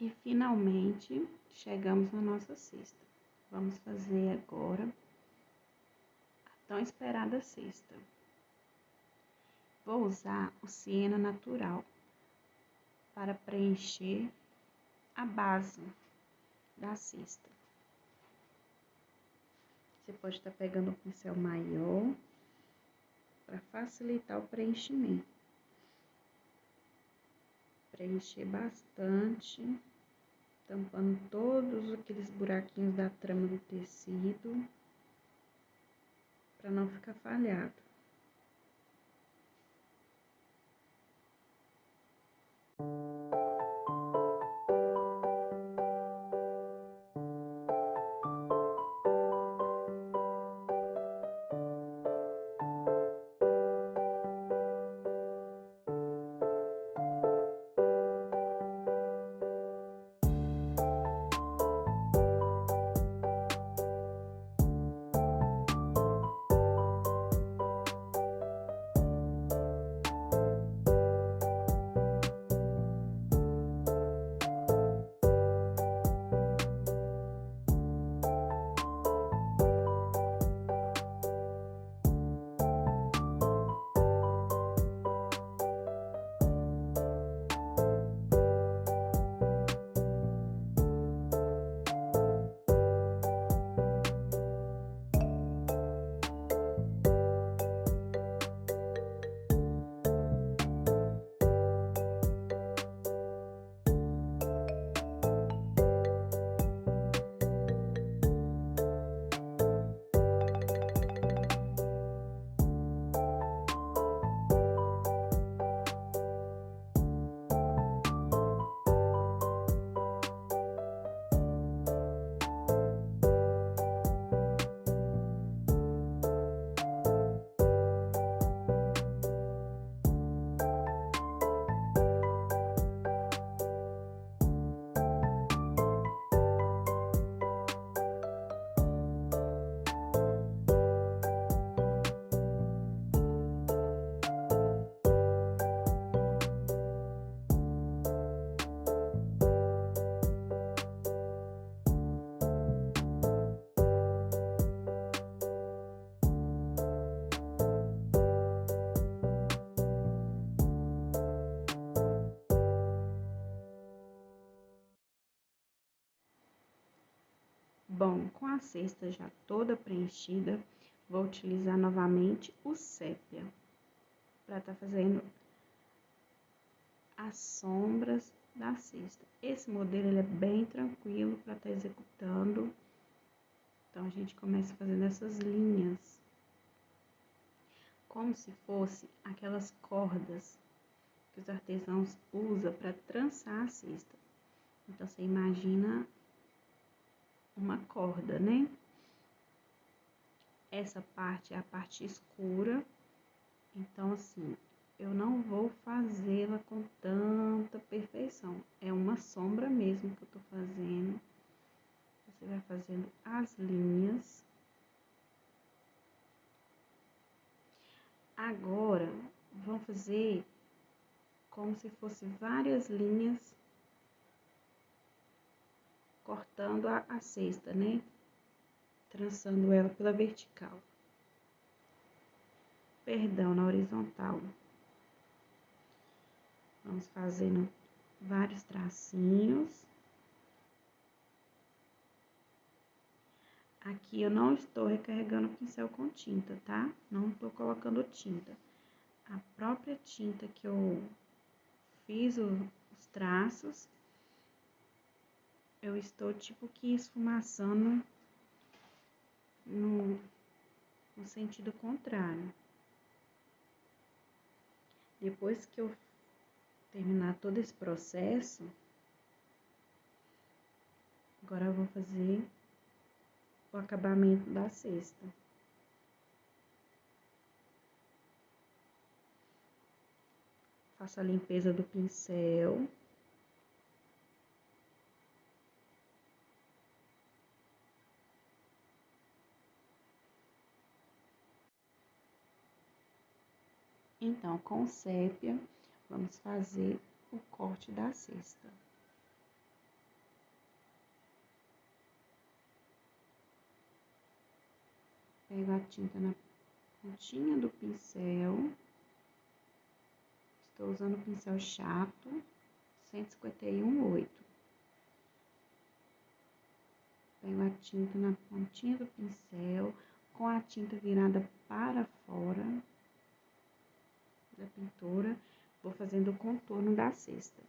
E finalmente chegamos na nossa cesta. Vamos fazer agora a tão esperada cesta. Vou usar o siena natural para preencher a base da cesta. Você pode estar pegando um pincel maior para facilitar o preenchimento. Preencher bastante, tampando todos aqueles buraquinhos da trama do tecido, para não ficar falhado. Bom, com a cesta já toda preenchida, vou utilizar novamente o sépia para estar fazendo as sombras da cesta. Esse modelo ele é bem tranquilo para estar executando. Então, a gente começa fazendo essas linhas, como se fosse aquelas cordas que os artesãos usam para trançar a cesta. Então, você imagina uma corda, né? Essa parte é a parte escura, então assim, eu não vou fazê-la com tanta perfeição. É uma sombra mesmo que eu tô fazendo. Você vai fazendo as linhas. Agora, vamos fazer como se fosse várias linhas cortando a cesta, né? Trançando ela pela vertical. Perdão, na horizontal. Vamos fazendo vários tracinhos. Aqui eu não estou recarregando o pincel com tinta, tá? Não estou colocando tinta. A própria tinta que eu fiz os traços, eu estou tipo que esfumaçando no sentido contrário. Depois que eu terminar todo esse processo, agora eu vou fazer o acabamento da cesta. Faço a limpeza do pincel. Então, com sépia, vamos fazer o corte da cesta. Pego a tinta na pontinha do pincel. Estou usando o pincel chato 151,8. Pego a tinta na pontinha do pincel, com a tinta virada para fora da pintura, vou fazendo o contorno da cesta.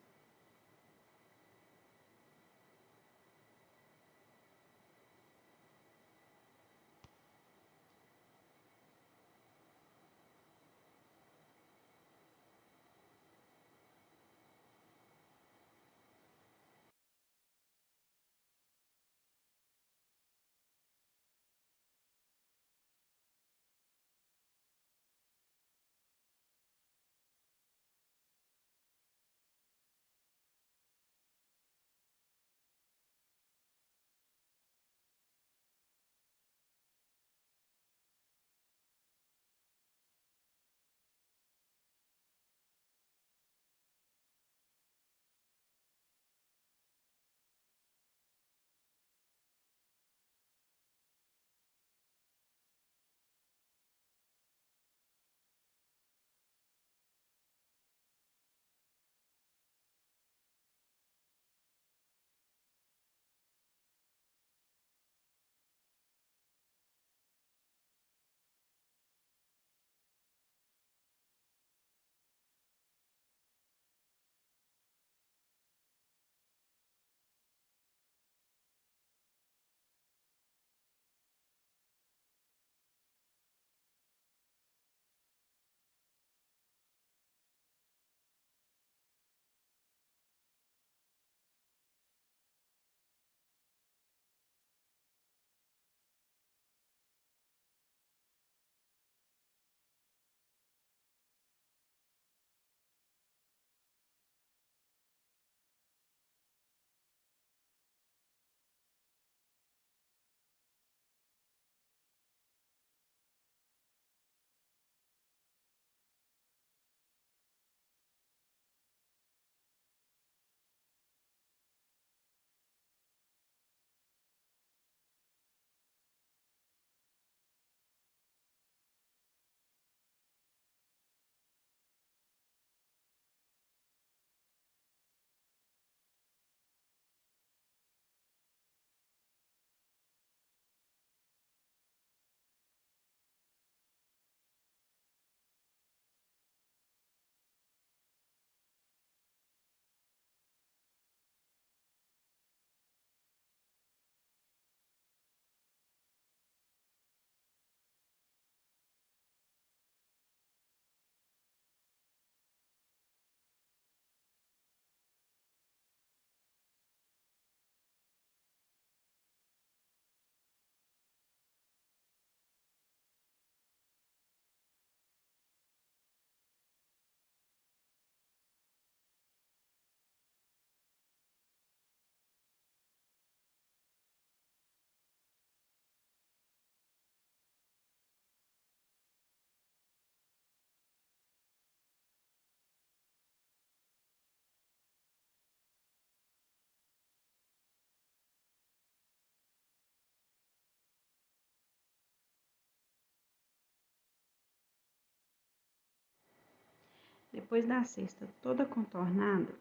Depois da cesta toda contornada,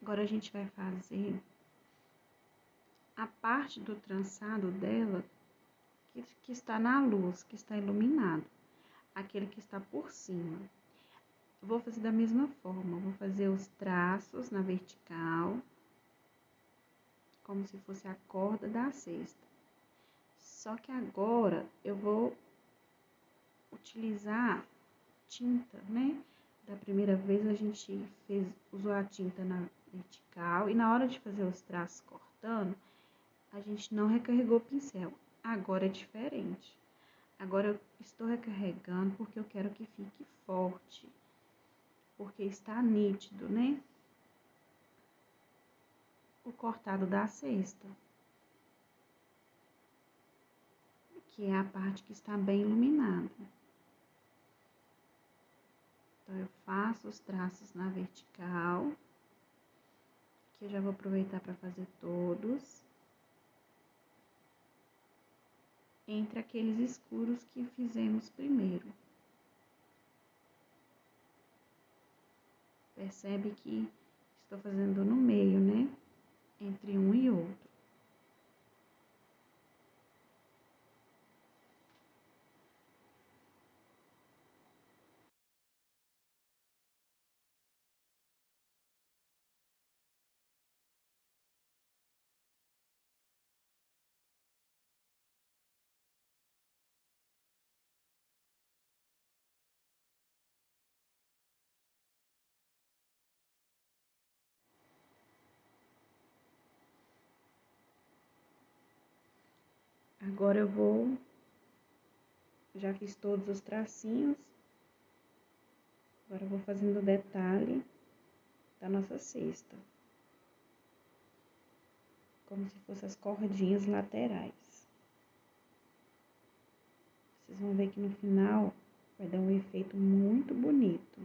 agora a gente vai fazer a parte do trançado dela que está na luz, que está iluminado, aquele que está por cima. Vou fazer da mesma forma, vou fazer os traços na vertical, como se fosse a corda da cesta. Só que agora eu vou utilizar tinta, né? Da primeira vez a gente usou a tinta na vertical e na hora de fazer os traços cortando, a gente não recarregou o pincel. Agora é diferente. Agora eu estou recarregando porque eu quero que fique forte, porque está nítido, né? O cortado da cesta, que é a parte que está bem iluminada. Então, eu faço os traços na vertical, que eu já vou aproveitar para fazer todos. entre aqueles escuros que fizemos primeiro. Percebe que estou fazendo no meio, né? Entre um e outro. Agora eu vou, já fiz todos os tracinhos, agora eu vou fazendo o detalhe da nossa cesta. Como se fossem as cordinhas laterais. Vocês vão ver que no final vai dar um efeito muito bonito.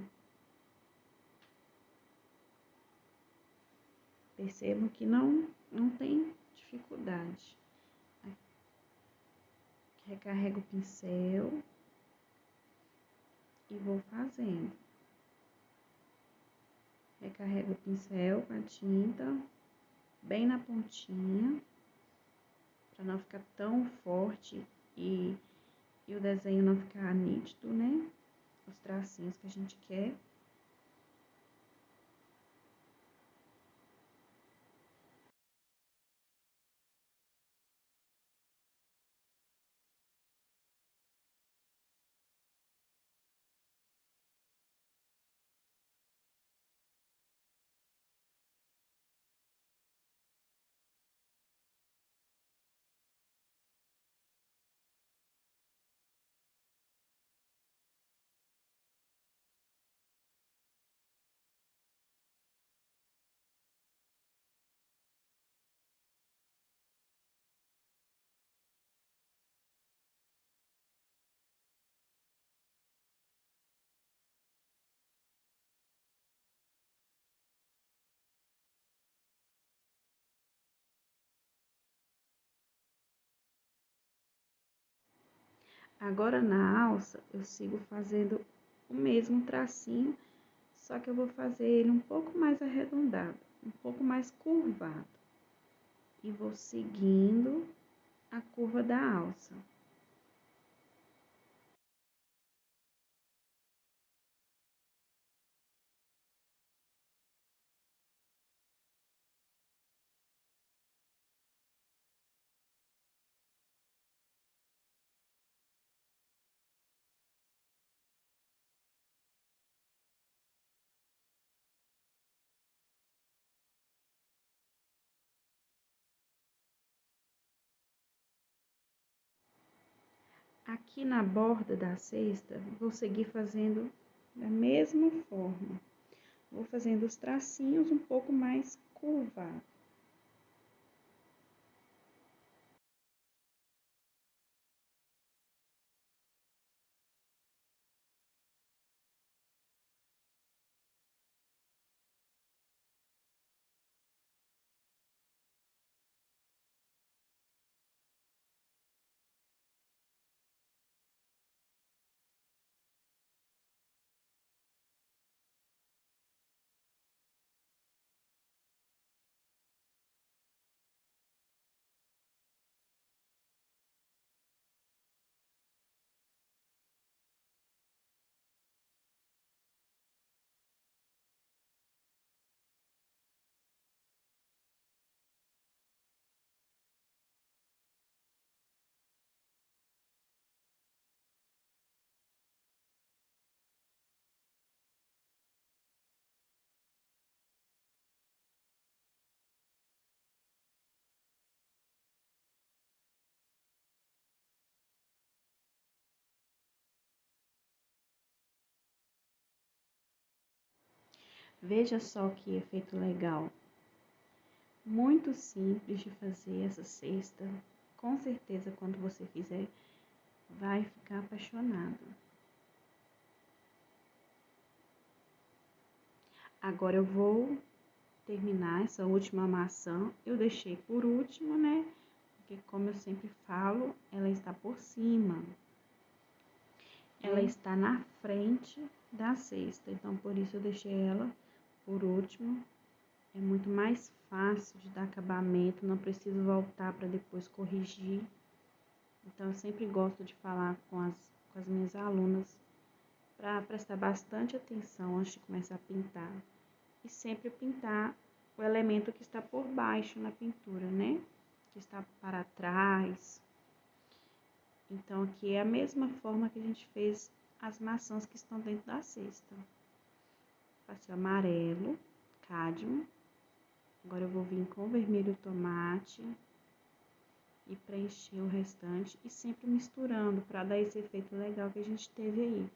Percebam que não tem dificuldade. Recarrego o pincel e vou fazendo. Recarrego o pincel com a tinta bem na pontinha, para não ficar tão forte e o desenho não ficar nítido, né? Os tracinhos que a gente quer. Agora na alça eu sigo fazendo o mesmo tracinho, só que eu vou fazer ele um pouco mais arredondado, um pouco mais curvado. E vou seguindo a curva da alça. Aqui na borda da cesta, vou seguir fazendo da mesma forma. Vou fazendo os tracinhos um pouco mais curvados. Veja só que efeito legal. Muito simples de fazer essa cesta. Com certeza, quando você fizer, vai ficar apaixonado. Agora eu vou terminar essa última maçã. Eu deixei por último, né? Porque porque como eu sempre falo, ela está por cima. Ela está na frente da cesta, então por isso eu deixei ela por último. É muito mais fácil de dar acabamento, não preciso voltar para depois corrigir. Então eu sempre gosto de falar com as minhas alunas para prestar bastante atenção antes de começar a pintar. E sempre pintar o elemento que está por baixo na pintura, né? Que está para trás. Então aqui é a mesma forma que a gente fez as maçãs que estão dentro da cesta. Passei o amarelo, cádmio. Agora eu vou vir com o vermelho tomate e preencher o restante e sempre misturando para dar esse efeito legal que a gente teve aí.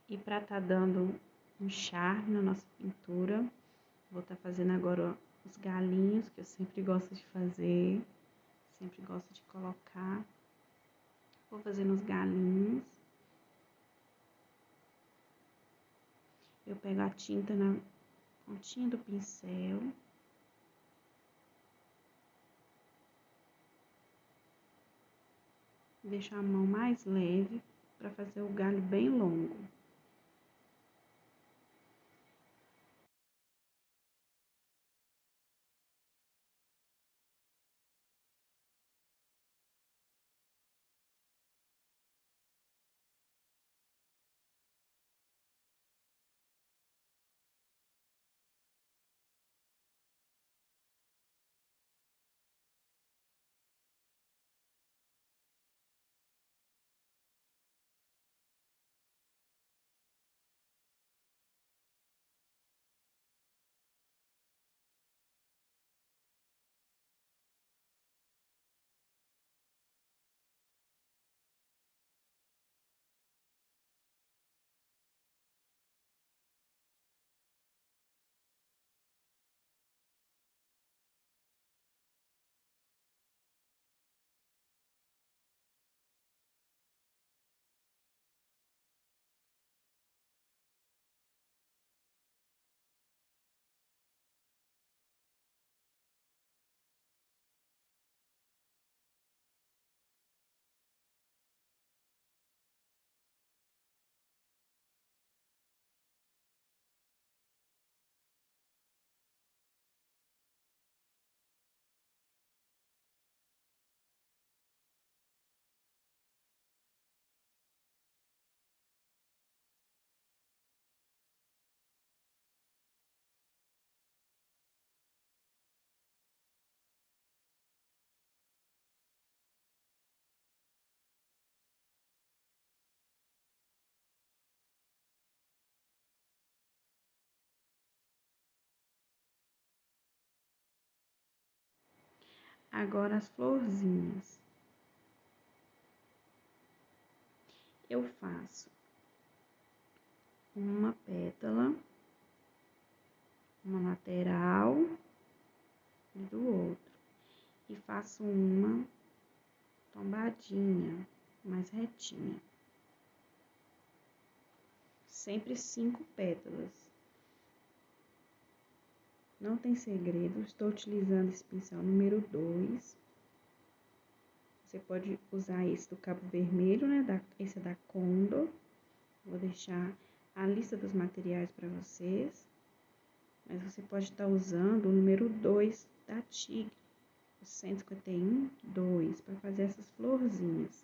E para estar dando um charme na nossa pintura, vou estar fazendo agora os galinhos, que eu sempre gosto de fazer, sempre gosto de colocar. Vou fazendo os galinhos. Eu pego a tinta na pontinha do pincel. Deixo a mão mais leve para fazer o galho bem longo. Agora as florzinhas. Eu faço uma pétala, uma lateral e do outro. E faço uma tombadinha, mais retinha. Sempre 5 pétalas. Não tem segredo, estou utilizando esse pincel número 2. Você pode usar esse do Cabo Vermelho, né? Esse é da Condor. Vou deixar a lista dos materiais para vocês. Mas você pode estar usando o número 2 da Tigre, o 151-2, para fazer essas florzinhas.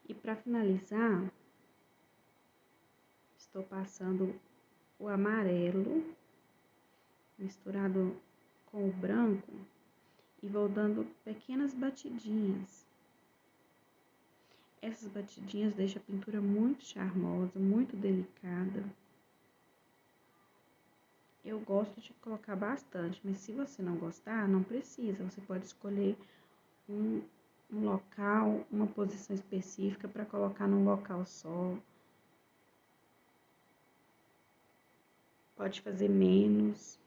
E para finalizar, estou passando o amarelo misturado com o branco e vou dando pequenas batidinhas. Essas batidinhas deixam a pintura muito charmosa, muito delicada. Eu gosto de colocar bastante, mas se você não gostar, não precisa. Você pode escolher um local, uma posição específica para colocar num local só. Pode fazer menos.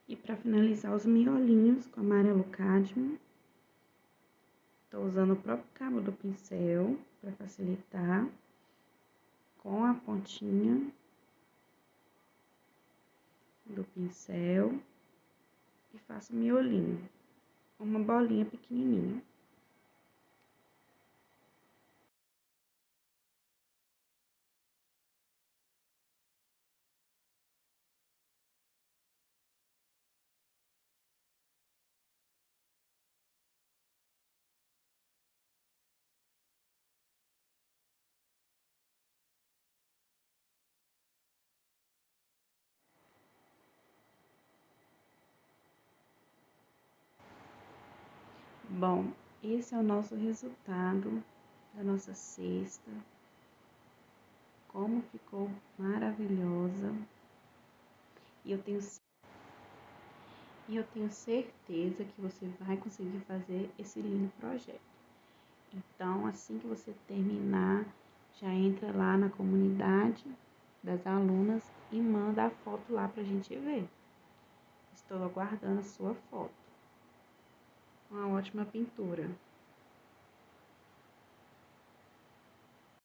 E para finalizar os miolinhos com amarelo cádmio, tô usando o próprio cabo do pincel para facilitar, com a pontinha do pincel e faço miolinho, uma bolinha pequenininha. Bom, esse é o nosso resultado da nossa cesta. Como ficou maravilhosa. E eu tenho certeza que você vai conseguir fazer esse lindo projeto. Então, assim que você terminar, já entra lá na comunidade das alunas e manda a foto lá pra gente ver. Estou aguardando a sua foto. Uma ótima pintura.